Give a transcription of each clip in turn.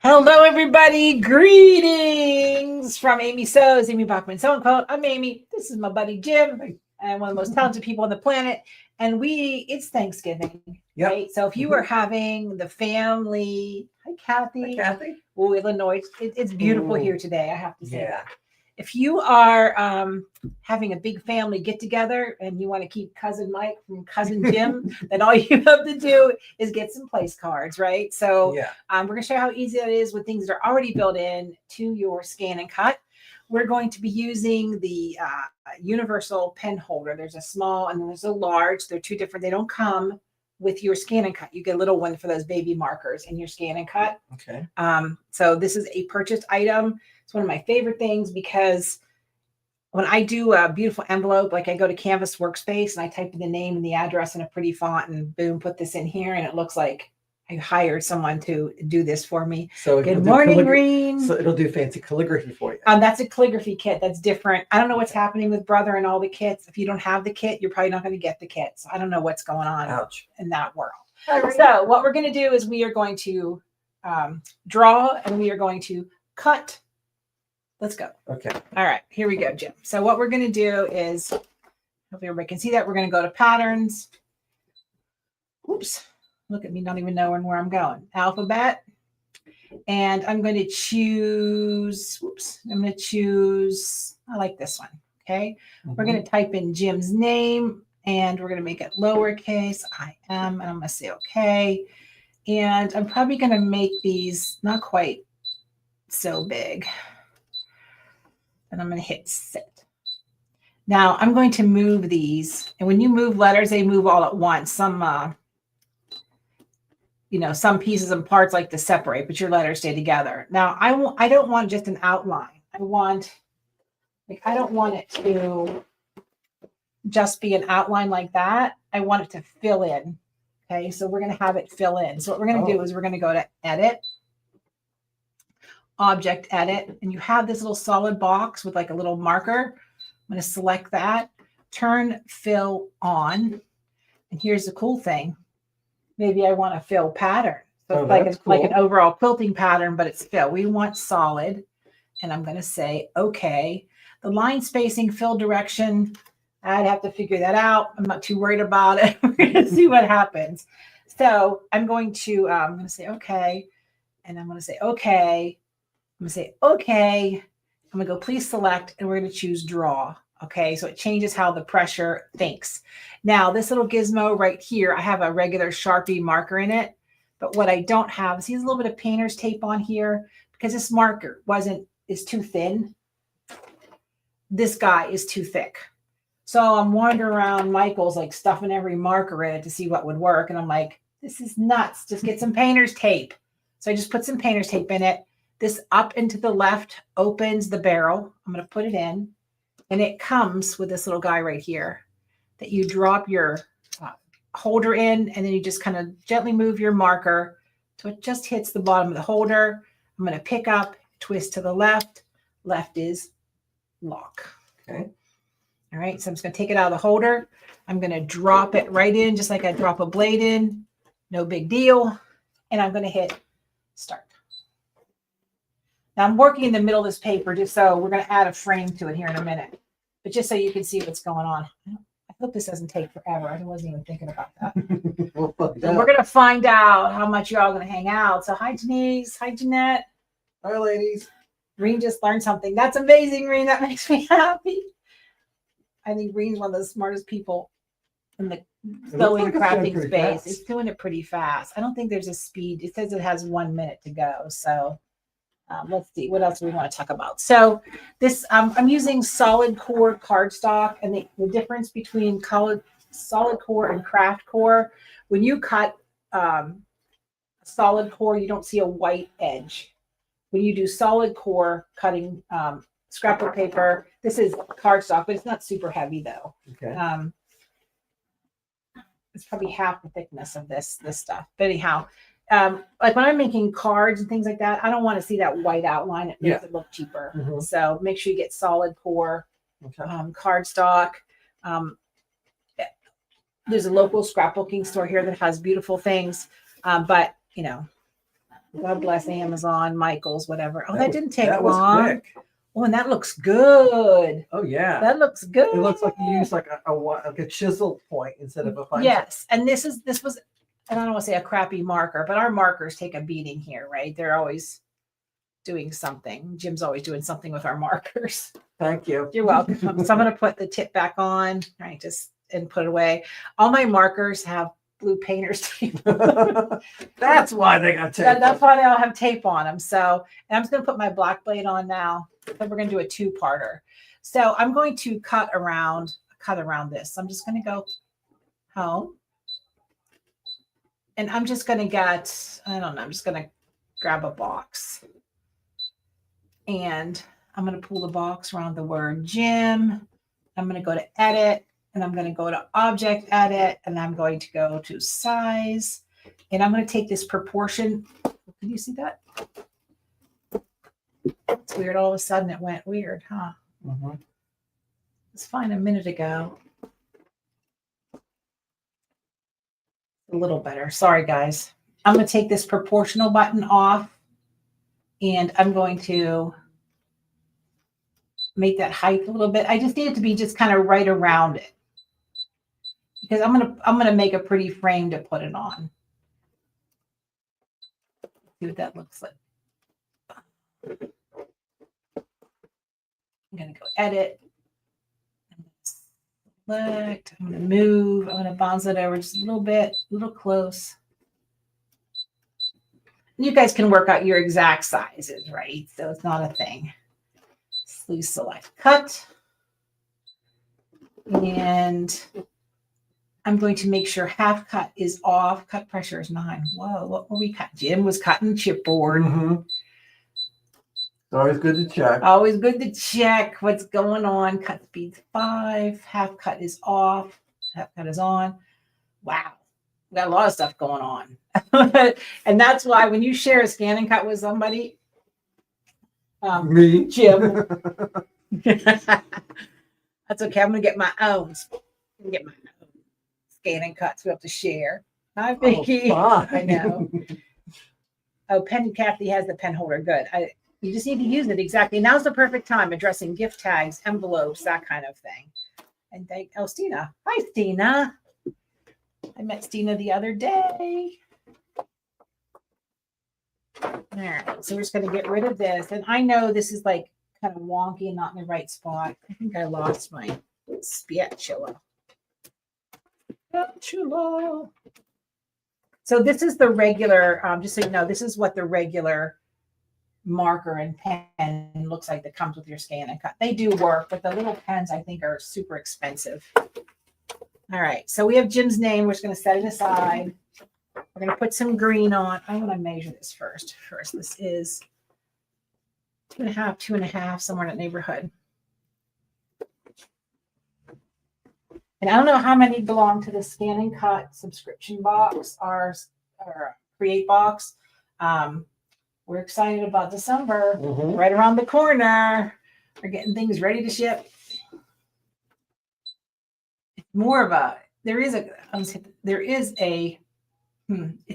Hello, everybody. Greetings from Amy Sews, Amy Bachman Sewing Quote. I'm Amy. This is my buddy Jim, and one of the most talented people on the planet. And it's Thanksgiving, right? So if you were having the family, hi Kathy, oh Illinois, it's beautiful here today. I have to say that. If you are having a big family get together and you want to keep cousin Mike from cousin Jim, then all you have to do is get some place cards, right? So we're going to show you how easy that is with things that are already built in to your scan and cut. We're going to be using the universal pen holder. There's a small and there's a large. They're two different. They don't come with your scan and cut. You get a little one for those baby markers in your scan and cut. Okay. So this is a purchased item. It's one of my favorite things because when I do a beautiful envelope, like I go to Canvas Workspace and I type in the name and the address in a pretty font and boom, put this in here. And it looks like I hired someone to do this for me. So good morning, Green. So it'll do fancy calligraphy for you. That's a calligraphy kit. That's different. I don't know what's happening with Brother and all the kits. If you don't have the kit, you're probably not going to get the kit. So I don't know what's going on in that world. So what we're going to do is we are going to draw and we are going to cut. Let's go. Okay. All right, here we go, Jim. So what we're going to do is, hopefully everybody can see that. We're going to go to patterns. Oops. Look at me, not even knowing where I'm going. Alphabet. And I'm going to choose, I like this one. Okay. We're going to type in Jim's name and we're going to make it lowercase. I am, and I'm going to say okay. And I'm probably going to make these not quite so big. And I'm going to hit set. Now I'm going to move these. And when you move letters, they move all at once. Some, some pieces and parts like to separate, but your letters stay together. Now I don't want just an outline. I don't want it to just be an outline like that. I want it to fill in. Okay. So we're going to have it fill in. So what we're going to do is we're going to go to edit. Object edit, and you have this little solid box with like a little marker. I'm going to select that, turn fill on, and here's the cool thing. Maybe I want to fill pattern. So it's like an overall quilting pattern, but it's fill. We want solid, and I'm going to say okay. The line spacing, fill direction, I'd have to figure that out. I'm not too worried about it. We're going to see what happens. So I'm going to say okay, and I'm going to say okay. I'm going to say, okay, I'm going to go, please select, and we're going to choose draw. Okay, so it changes how the pressure thinks. Now, this little gizmo right here, I have a regular Sharpie marker in it, but what I don't have, see a little bit of painter's tape on here because this marker is too thin. This guy is too thick. So I'm wandering around Michael's like stuffing every marker in it to see what would work. And I'm like, this is nuts. Just get some painter's tape. So I just put some painter's tape in it. This up and to the left opens the barrel. I'm going to put it in, and it comes with this little guy right here that you drop your holder in, and then you just kind of gently move your marker so it just hits the bottom of the holder. I'm going to pick up, twist to the left. Left is lock. Okay. All right, so I'm just going to take it out of the holder. I'm going to drop it right in just like I drop a blade in. No big deal. And I'm going to hit start. Now I'm working in the middle of this paper just so we're going to add a frame to it here in a minute, but just so you can see what's going on. I hope this doesn't take forever. I wasn't even thinking about that. We're going to find out how much you're all going to hang out. So hi, Denise. Hi, Jeanette. Hi, ladies. Reen just learned something. That's amazing, Reen. That makes me happy. I think Reen's one of the smartest people in the sewing crafting space. It's doing it pretty fast. I don't think there's a speed. It says it has 1 minute to go. So let's see, what else do we want to talk about? So this, I'm using solid core cardstock, and the difference between solid core and craft core, when you cut solid core, you don't see a white edge. When you do solid core cutting scrapbook paper, this is cardstock, but it's not super heavy though. Okay. It's probably half the thickness of this stuff. But anyhow, like when I'm making cards and things like that, I don't want to see that white outline. It makes it look cheaper. Mm-hmm. So make sure you get solid core cardstock. There's a local scrapbooking store here that has beautiful things. But, you know, God bless Amazon, Michaels, whatever. Oh, that didn't take that was long. quick. Oh, and that looks good. Oh yeah. That looks good. It looks like you used like a chisel point instead of a fine. Yes, and this was, and I don't want to say a crappy marker, but our markers take a beating here, right? They're always doing something. Jim's always doing something with our markers. Thank you. You're welcome. So I'm going to put the tip back on, right? Just and put it away. All my markers have blue painter's tape. That's why they got tape. That's why they all have tape on them. So, and I'm just going to put my black blade on now. Then we're going to do a two-parter. So I'm going to cut around this. I'm just going to go home. And I'm just going to get, I don't know, I'm just going to grab a box. And I'm going to pull the box around the word Jim. I'm going to go to edit. And I'm going to go to object edit, and I'm going to go to size, and I'm going to take this proportion. Can you see that? It's weird. All of a sudden it went weird, huh? Mm-hmm. It's fine a minute ago. A little better. Sorry, guys. I'm going to take this proportional button off, and I'm going to make that height a little bit. I just need it to be just kind of right around it. Because I'm gonna make a pretty frame to put it on. See what that looks like. I'm gonna go edit. I'm gonna select. I'm gonna move. I'm gonna bounce it over just a little bit, a little close. And you guys can work out your exact sizes, right? So it's not a thing. Please select cut. And I'm going to make sure half cut is off. Cut pressure is 9. Whoa, what were we cutting? Jim was cutting chipboard. Mm-hmm. It's always good to check. Always good to check what's going on. Cut speed's 5. Half cut is off. Half cut is on. Wow. We got a lot of stuff going on. And that's why when you share a scan and cut with somebody, Me? Jim. That's okay. I'm going to get my own. Scan and cuts we have to share. Hi, Vicky. Oh, I know. Oh, Penny Kathy has the pen holder. Good. You just need to use it exactly. Now's the perfect time addressing gift tags, envelopes, that kind of thing. And Stina. Hi, Stina. I met Stina the other day. All right. So we're just going to get rid of this. And I know this is like kind of wonky and not in the right spot. I think I lost my spatula. So this is the regular, just so you know, this is what the regular marker and pen looks like that comes with your scan and cut. They do work, but the little pens I think are super expensive. All right, so we have Jim's name. We're just going to set it aside. We're going to put some green on. I want to measure this first. This is 2.5, somewhere in that neighborhood. And I don't know how many belong to the scan and cut subscription box or create box. We're excited about December, right around the corner. We're getting things ready to ship. It's more of a, it's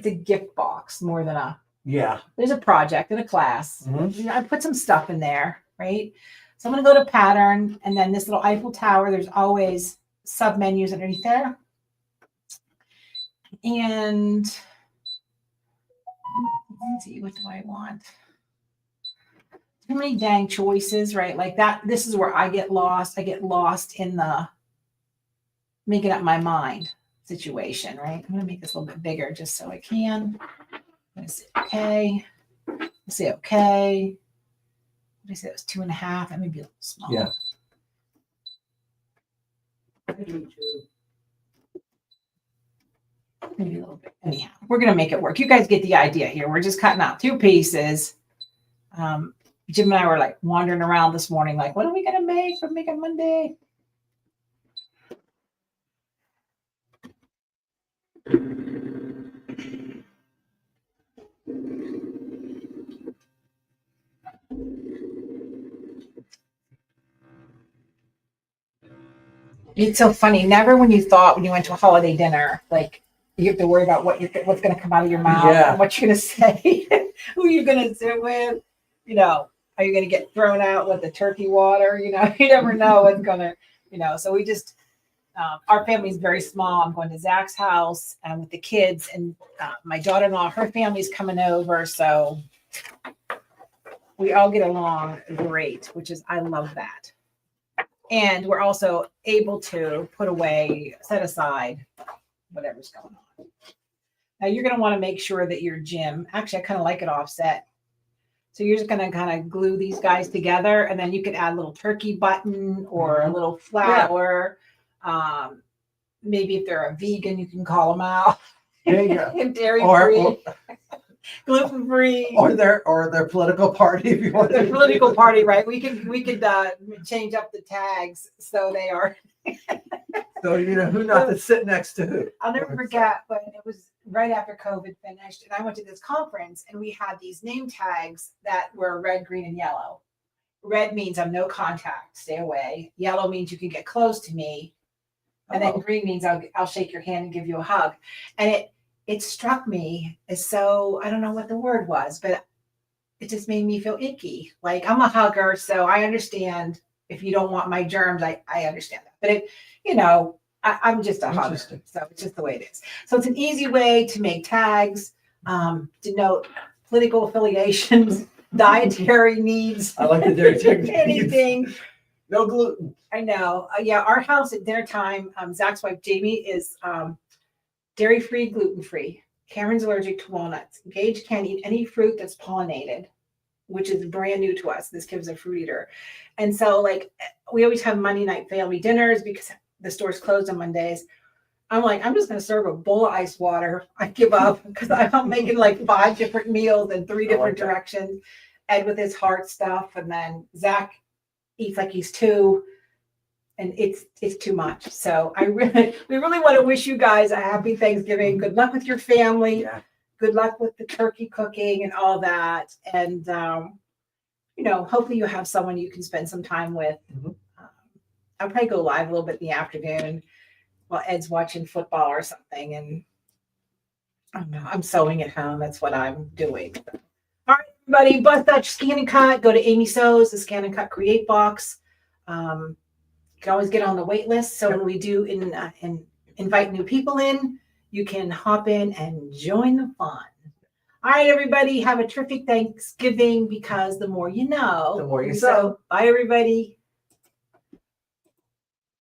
a gift box more than a, there's a project and a class. I put some stuff in there, right? So I'm going to go to pattern, and then this little Eiffel Tower, there's always sub menus underneath there. And let's see, what do I want? Too many dang choices, right? Like that. This is where I get lost. I get lost in the making up my mind situation, right? I'm going to make this a little bit bigger just so I can. I'm going to say okay. Say okay. What did I say? It was 2.5. That may be a little small. Yeah. Maybe a little bit. Anyhow, we're going to make it work. You guys get the idea here. We're just cutting out 2 pieces. Jim and I were like wandering around this morning, like, what are we going to make for Make It Monday? It's so funny. Never when you thought when you went to a holiday dinner, like you have to worry about what's going to come out of your mouth and what you're going to say. who you're going to sit with. You know, are you going to get thrown out with the turkey water? You know, you never know what's going to, you know, so we just, our family is very small. I'm going to Zach's house and with the kids and my daughter-in-law, her family's coming over. So we all get along great, which is, I love that. And we're also able to put away, set aside whatever's going on. Now you're going to want to make sure that your gym, actually, I kind of like it offset. So you're just going to kind of glue these guys together, and then you could add a little turkey button or a little flower. Maybe if they're a vegan, you can call them out. There you go. Dairy Or- free, gluten free. Or their political party, if you want The to. political party, right? We could change up the tags so they are. So you know who not to sit next to who. I'll never forget when it was right after COVID finished, and I went to this conference, and we had these name tags that were red, green, and yellow. Red means I'm no contact, stay away. Yellow means you can get close to me, and then Oh. green means I'll shake your hand and give you a hug. And it struck me as so, I don't know what the word was, but it just made me feel icky. Like I'm a hugger, so I understand if you don't want my germs, I understand that. But you know, I'm just a hugger, Interesting. so it's just the way it is. So it's an easy way to make tags, denote political affiliations, dietary needs, I like the dairy technique. anything. No gluten. I know. Yeah, our house at dinner time, Zach's wife Jamie is dairy-free, gluten-free. Cameron's allergic to walnuts. Gage can't eat any fruit that's pollinated, which is brand new to us. This kid's a fruit eater. And so like we always have Monday night family dinners because the store's closed on Mondays. I'm like, I'm just going to serve a bowl of ice water. I give up because I'm making like 5 different meals in 3 I like different that. directions. Ed with his heart stuff. And then Zach eats like he's 2. And it's too much. So we really want to wish you guys a happy Thanksgiving. Good luck with your family. Yeah. Good luck with the turkey cooking and all that. And you know, hopefully you have someone you can spend some time with. Mhm. I'll probably go live a little bit in the afternoon while Ed's watching football or something. And I don't know, I'm sewing at home. That's what I'm doing. All right, everybody, bust that scan and cut. Go to Amy Sews, the scan and cut create box. You can always get on the wait list. So when we do invite new people in, you can hop in and join the fun. All right, everybody, have a terrific Thanksgiving because the more you know. The more you So, bye, everybody.